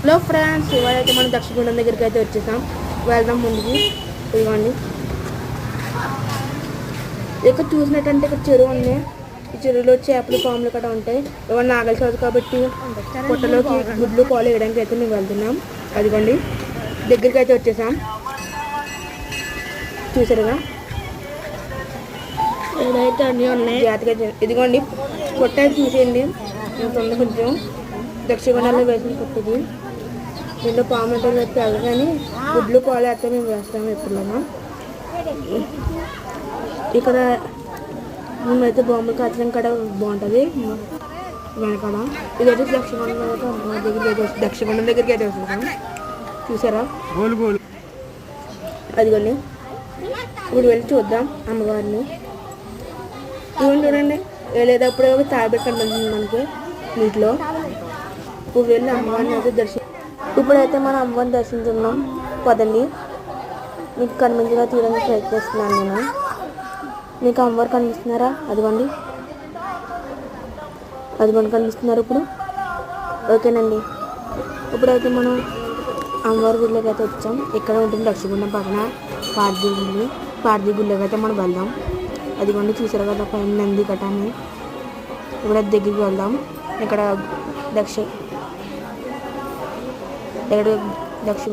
Hello friends, ఇవాళైతే మనం దక్షిణగుండం దగ్గరికి అయితే వచ్చేసాం. వెళ్దాం ముందుకి. ఇదిగోండి, ఇక్కడ చూసినట్టంటే ఇక్కడ చెరువు ఉంది. ఈ చెరువులో చేపలు పాములు కూడా ఉంటాయి. ఇవాళ నాగల చదువు కాబట్టి పుట్టలోకి గుడ్లు పాలు వేయడానికి అయితే మేము వెళ్తున్నాం. అదిగోండి, దగ్గరికి అయితే వచ్చేసాం. చూసారుగా, ఏదైతే అన్నీ ఉన్నాయి. జాతక ఇదిగోండి, పుట్ట చూసేయండి. ఇంత ఉంది కొంచెం. దక్షిణగుండంలో వేసిన పుట్టది. దీంట్లో పాము ఉంటుంది తెల్ల, కానీ గుడ్లు పాలు అయితే మేము వేస్తాము ఎప్పుడైనా. ఇక్కడ మేమైతే బొమ్మలు కాచడం కూడా బాగుంటుంది వెనకాల. ఇదైతే దక్షిణగుండం దగ్గరికి అయితే వస్తున్నాం. చూసారా, అదిగోండి. ఇప్పుడు వెళ్ళి చూద్దాం అమ్మవారిని. ఇవన్నీ చూడండి, వెళ్ళేటప్పుడు తాబెట్టు కనిపిస్తుంది మనకి నీటిలో. ఇప్పుడు వెళ్ళి అమ్మవారిని అయితే ఇప్పుడైతే మనం అమ్మవారిని దర్శించున్నాం. పదండి, మీకు కనిపించగా తీయడానికి ప్రయత్నిస్తున్నాను నేను. మీకు అమ్మవారు కనిపిస్తున్నారా? అదిగోండి, అదిగోండి కనిపిస్తున్నారు ఇప్పుడు. ఓకేనండి, ఇప్పుడైతే మనం అమ్మవారి గుడిలోకి అయితే వచ్చాం. ఇక్కడ ఉంటుంది దక్షిణగుండం పక్కన పార్థి గుడిలోకి అయితే మనం వెళ్దాం. అదిగోండి, చూసారు కదా పైన నంది కటాన్ని. ఇప్పుడు దగ్గరికి వెళ్దాం. ఇక్కడ దక్షిణ